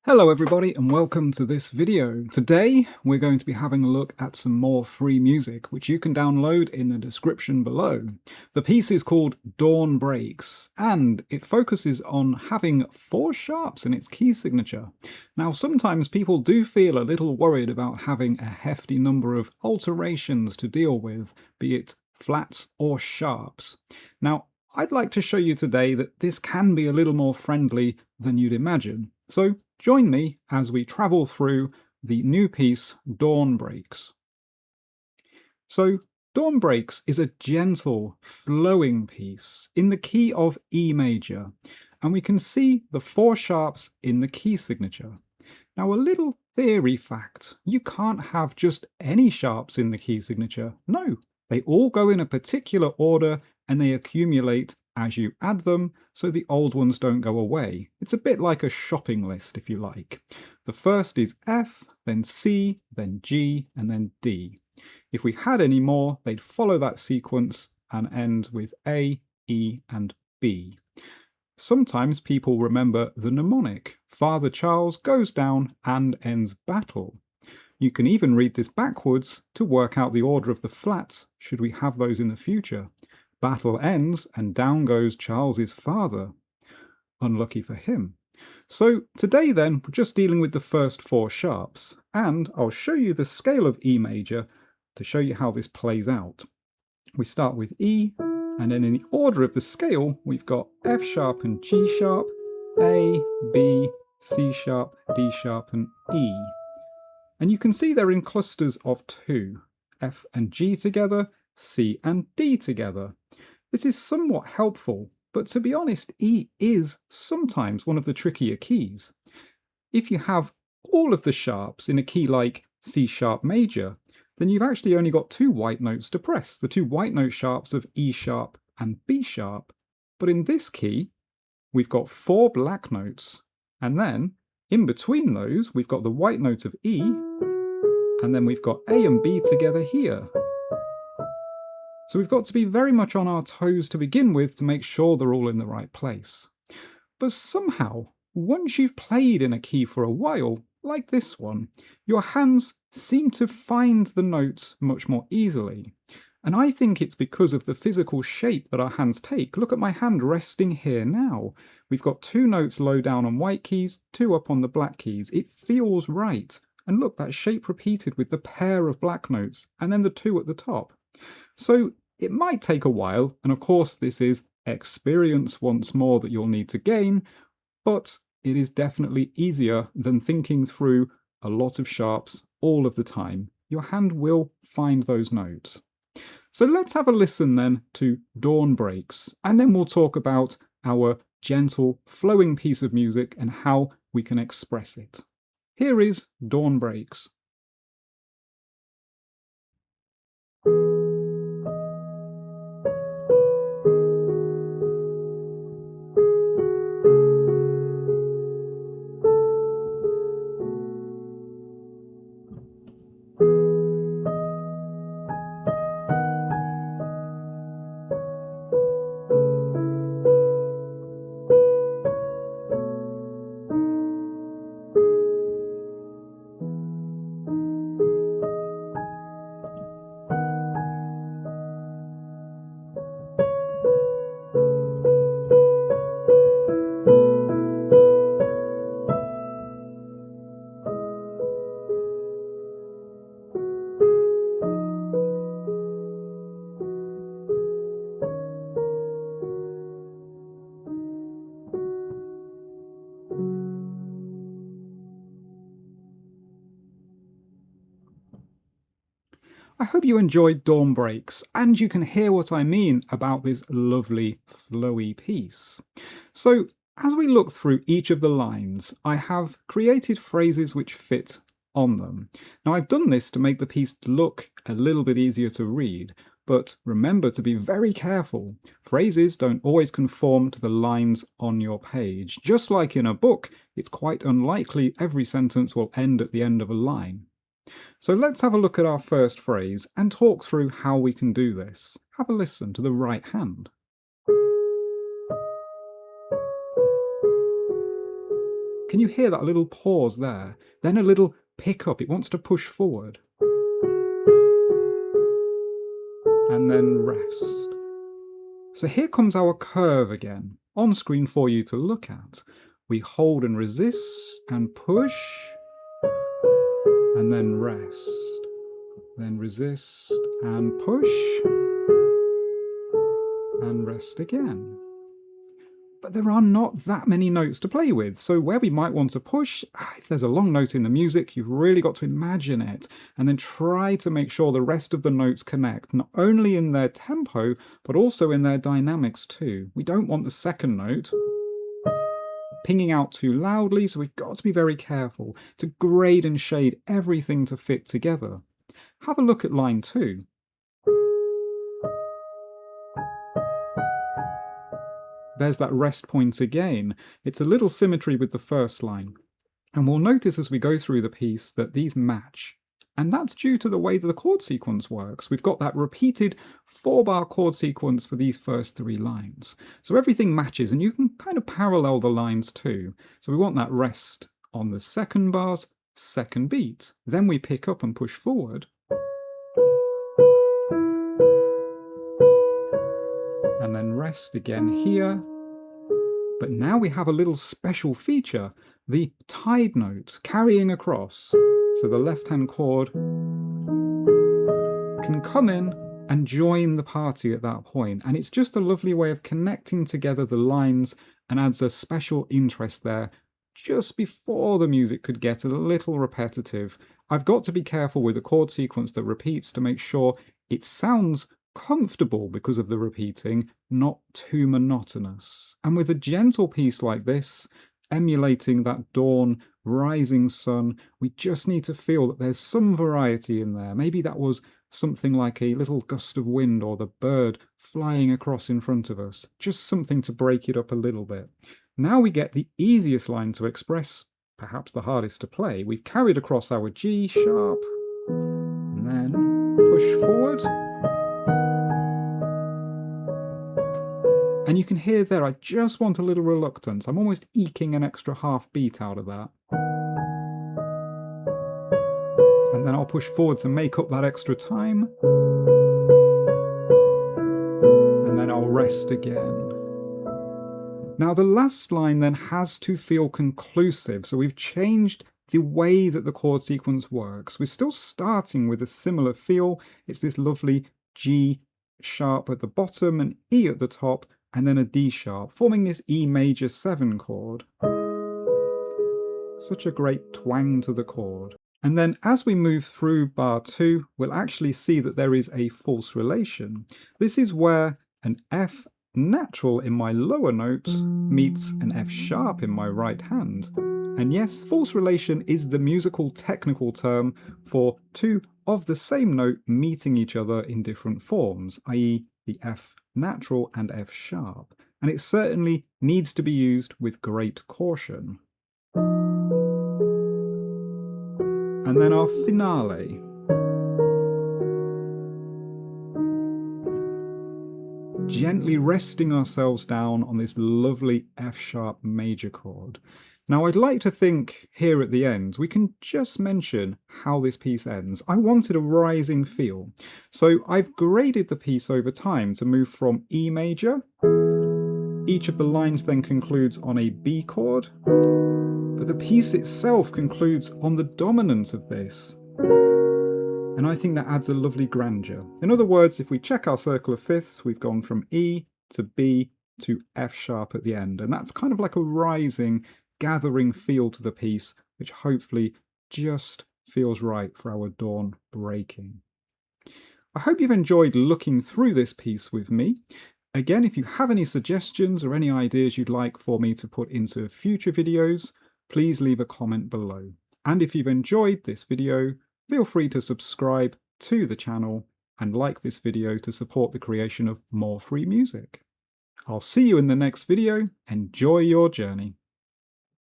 Hello everybody and welcome to this video. Today we're going to be having a look at some more free music which you can download in the description below. The piece is called Dawn Breaks and it focuses on having 4 sharps in its key signature. Now sometimes people do feel a little worried about having a hefty number of alterations to deal with, be it flats or sharps. Now I'd like to show you today that this can be a little more friendly than you'd imagine. So join me as we travel through the new piece Dawn Breaks. So Dawn Breaks is a gentle, flowing piece in the key of E major, and we can see the 4 sharps in the key signature. Now a little theory fact, you can't have just any sharps in the key signature. No, they all go in a particular order and they accumulate as you add them, so the old ones don't go away. It's a bit like a shopping list, if you like. The first is F, then C, then G, and then D. If we had any more, they'd follow that sequence and end with A, E, and B. Sometimes people remember the mnemonic, Father Charles goes down and ends battle. You can even read this backwards to work out the order of the flats, should we have those in the future. Battle ends and down goes Charles's father. Unlucky for him. So today then, we're just dealing with the first 4 sharps, and I'll show you the scale of E major to show you how this plays out. We start with E, and then in the order of the scale, we've got F sharp and G sharp, A, B, C sharp, D sharp, and E. And you can see they're in clusters of 2, F and G together, C and D together. This is somewhat helpful, but to be honest, E is sometimes one of the trickier keys. If you have all of the sharps in a key like C sharp major, then you've actually only got 2 white notes to press, the 2 white note sharps of E sharp and B sharp. But in this key, we've got 4 black notes, and then in between those, we've got the white note of E, and then we've got A and B together here. So we've got to be very much on our toes to begin with to make sure they're all in the right place. But somehow, once you've played in a key for a while, like this one, your hands seem to find the notes much more easily. And I think it's because of the physical shape that our hands take. Look at my hand resting here now. We've got 2 notes low down on white keys, 2 up on the black keys. It feels right. And look, that shape repeated with the pair of black notes, and then the 2 at the top. So it might take a while, and of course this is experience once more that you'll need to gain, but it is definitely easier than thinking through a lot of sharps all of the time. Your hand will find those notes. So let's have a listen then to Dawn Breaks, and then we'll talk about our gentle, flowing piece of music and how we can express it. Here is Dawn Breaks. I hope you enjoyed Dawn Breaks, and you can hear what I mean about this lovely, flowy piece. So, as we look through each of the lines, I have created phrases which fit on them. Now, I've done this to make the piece look a little bit easier to read, but remember to be very careful. Phrases don't always conform to the lines on your page. Just like in a book, it's quite unlikely every sentence will end at the end of a line. So let's have a look at our first phrase and talk through how we can do this. Have a listen to the right hand. Can you hear that little pause there? Then a little pick up. It wants to push forward. And then rest. So here comes our curve again, on screen for you to look at. We hold and resist and push, and then rest. Then resist and push, and rest again. But there are not that many notes to play with, so where we might want to push, if there's a long note in the music, you've really got to imagine it, and then try to make sure the rest of the notes connect, not only in their tempo, but also in their dynamics too. We don't want the second note pinging out too loudly, so we've got to be very careful to grade and shade everything to fit together. Have a look at line 2. There's that rest point again. It's a little symmetry with the first line. And we'll notice as we go through the piece that these match. And that's due to the way that the chord sequence works. We've got that repeated 4-bar chord sequence for these first 3 lines. So everything matches, and you can kind of parallel the lines too. So we want that rest on the second bar's second beat. Then we pick up and push forward. And then rest again here. But now we have a little special feature, the tied note carrying across. So the left-hand chord can come in and join the party at that point. And it's just a lovely way of connecting together the lines and adds a special interest there just before the music could get a little repetitive. I've got to be careful with a chord sequence that repeats to make sure it sounds comfortable because of the repeating, not too monotonous. And with a gentle piece like this, emulating that dawn, rising sun, we just need to feel that there's some variety in there. Maybe that was something like a little gust of wind or the bird flying across in front of us, just something to break it up a little bit. Now we get the easiest line to express, perhaps the hardest to play. We've carried across our G sharp, and then push forward. And you can hear there, I just want a little reluctance. I'm almost eking an extra half beat out of that. And then I'll push forward to make up that extra time. And then I'll rest again. Now the last line then has to feel conclusive. So we've changed the way that the chord sequence works. We're still starting with a similar feel. It's this lovely G sharp at the bottom and E at the top, and then a D sharp, forming this E major 7 chord. Such a great twang to the chord. And then as we move through bar 2, we'll actually see that there is a false relation. This is where an F natural in my lower note meets an F sharp in my right hand. And yes, false relation is the musical technical term for 2 of the same note meeting each other in different forms, i.e. the F natural and F sharp, and it certainly needs to be used with great caution. And then our finale. Gently resting ourselves down on this lovely F sharp major chord. Now I'd like to think here at the end we can just mention how this piece ends. I wanted a rising feel, so I've graded the piece over time to move from E major. Each of the lines then concludes on a B chord, but the piece itself concludes on the dominant of this. And I think that adds a lovely grandeur. In other words, if we check our circle of fifths, we've gone from E to B to F sharp at the end, and that's kind of like a rising, gathering feel to the piece, which hopefully just feels right for our dawn breaking. I hope you've enjoyed looking through this piece with me. Again, if you have any suggestions or any ideas you'd like for me to put into future videos, please leave a comment below. And if you've enjoyed this video, feel free to subscribe to the channel and like this video to support the creation of more free music. I'll see you in the next video. Enjoy your journey.